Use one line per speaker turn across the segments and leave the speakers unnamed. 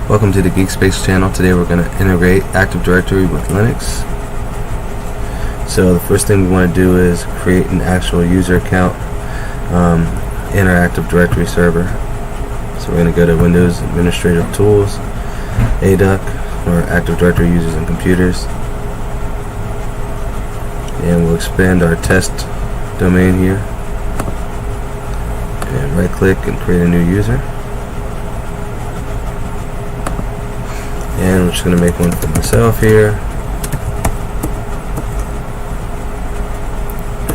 Welcome to the Geek Space channel. Today we're going to integrate Active Directory with Linux. So the first thing we want to do is create an actual user account in our Active Directory server. So we're going to go to Windows Administrative Tools, ADUC, or Active Directory Users and Computers, and we'll expand our test domain here, and right click and create a new user. And I'm just going to make one for myself here.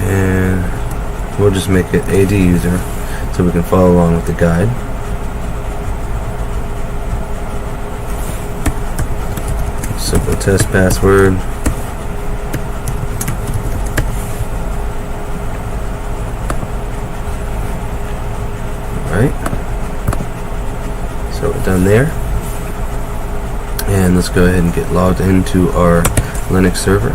And we'll just make it AD user so we can follow along with the guide. Simple test password. Alright. So we're done there. And let's go ahead and get logged into our Linux server.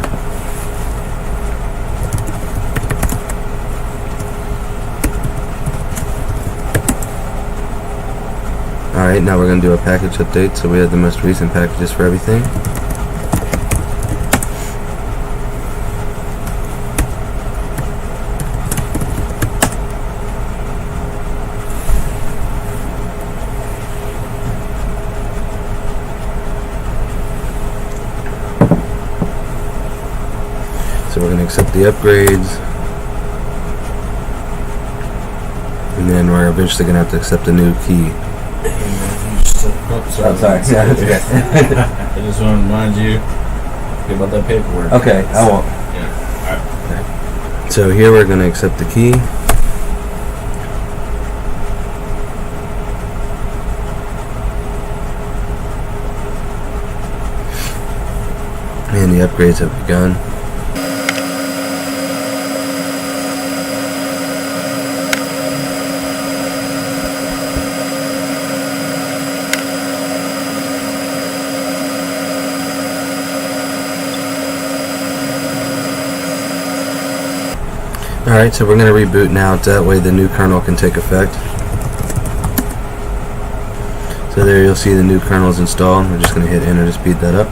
Alright, now we're going to do a package update so we have the most recent packages for everything. So we're going to accept the upgrades, and then we're eventually going to have to accept a new key.
Sorry.
Yeah, that's okay.
I just want to remind you about that paperwork.
Okay, I won't.
Yeah. All right.
So here we're going to accept the key. And the upgrades have begun. Alright, so we're going to reboot now, that way the new kernel can take effect. So there you'll see the new kernel is installed. We're just going to hit enter to speed that up.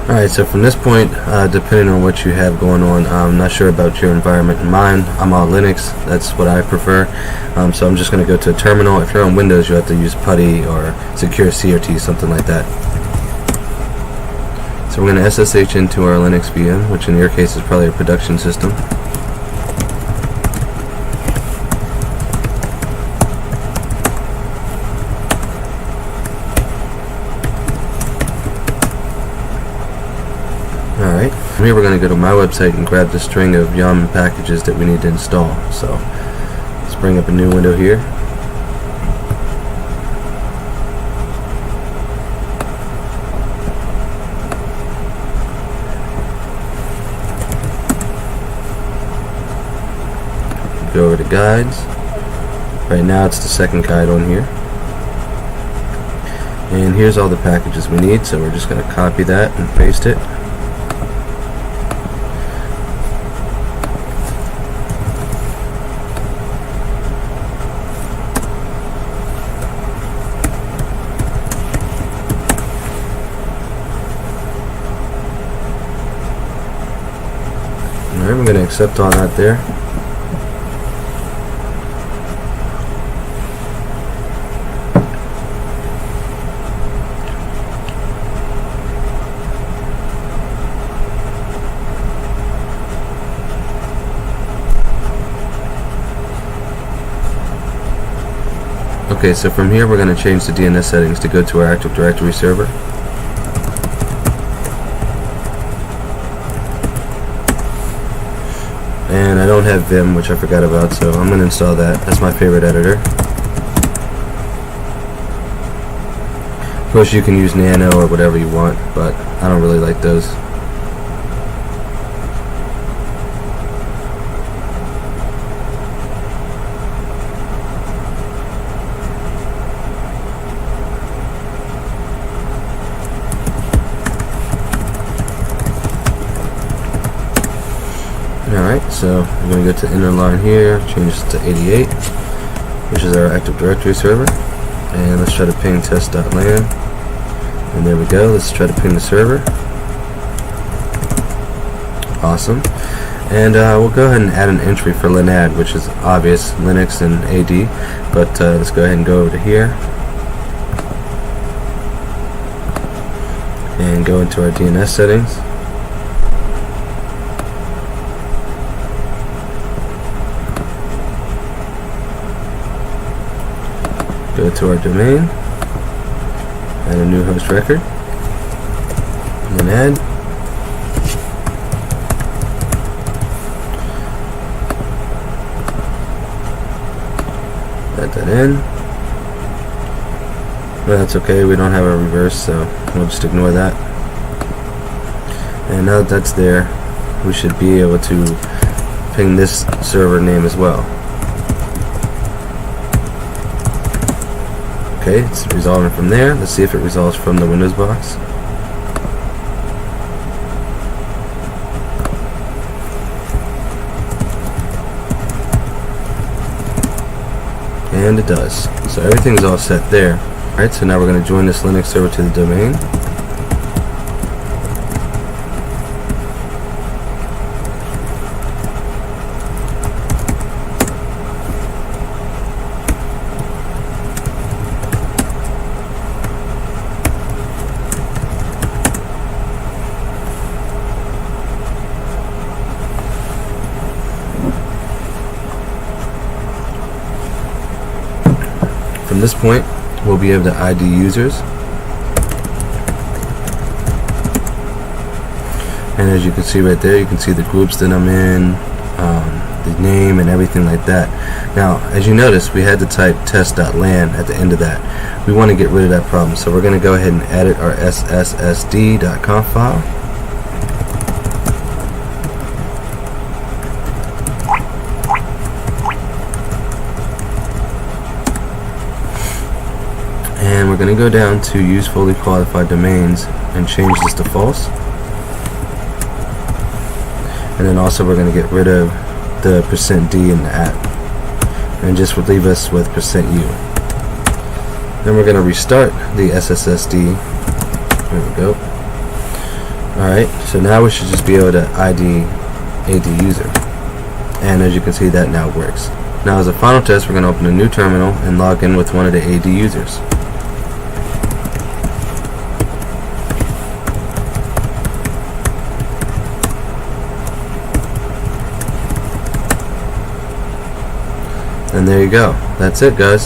Alright, so from this point, depending on what you have going on, I'm not sure about your environment and mine. I'm all Linux, that's what I prefer. So I'm just going to go to a terminal. If you're on Windows, you have to use PuTTY or Secure CRT, something like that. So we're going to SSH into our Linux VM, which in your case is probably a production system. Alright, from here we're going to go to my website and grab the string of YAML packages that we need to install. So let's bring up a new window here. Go over to guides. Right now it's the second guide on here. And here's all the packages we need, so we're just going to copy that and paste it. Alright, we're going to accept all that there. Okay, so from here we're going to change the DNS settings to go to our Active Directory server. And I don't have Vim, which I forgot about, so I'm going to install that. That's my favorite editor. Of course you can use Nano or whatever you want, but I don't really like those. So we're going to go to inner line here, change this to 88, which is our Active Directory server, and let's try to ping test.lan, and there we go. Let's try to ping the server. Awesome. And we'll go ahead and add an entry for linAD, which is obvious, Linux and AD, but let's go ahead and go over to here and go into our DNS settings. Go to our domain, add a new host record, linAD. Add that in. Well, that's okay, we don't have a reverse, so we'll just ignore that. And now that that's there, we should be able to ping this server name as well. Okay, it's resolving from there. Let's see if it resolves from the Windows box. And it does. So everything's all set there. Alright, so now we're going to join this Linux server to the domain. From this point, we'll be able to ID users, and as you can see right there, you can see the groups that I'm in, the name and everything like that. Now, as you notice, we had to type test.lan at the end of that. We want to get rid of that problem, so we're going to go ahead and edit our sssd.conf file. And we're going to go down to use fully qualified domains and change this to false. And then also we're going to get rid of the %d in the app and just leave us with %u. Then we're going to restart the SSSD. There we go. Alright, so now we should just be able to ID AD user. And as you can see, that now works. Now as a final test, we're going to open a new terminal and log in with one of the AD users. And there you go. That's it, guys.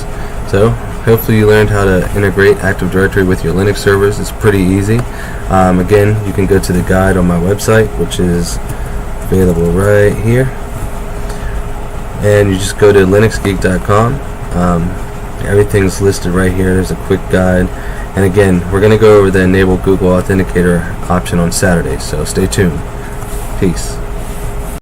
So hopefully you learned how to integrate Active Directory with your Linux servers. It's pretty easy. Again, you can go to the guide on my website, which is available right here, and you just go to linuxgeek.com. Everything's listed right here. There's a quick guide, and again, we're going to go over the enable Google Authenticator option on Saturday, so stay tuned. Peace.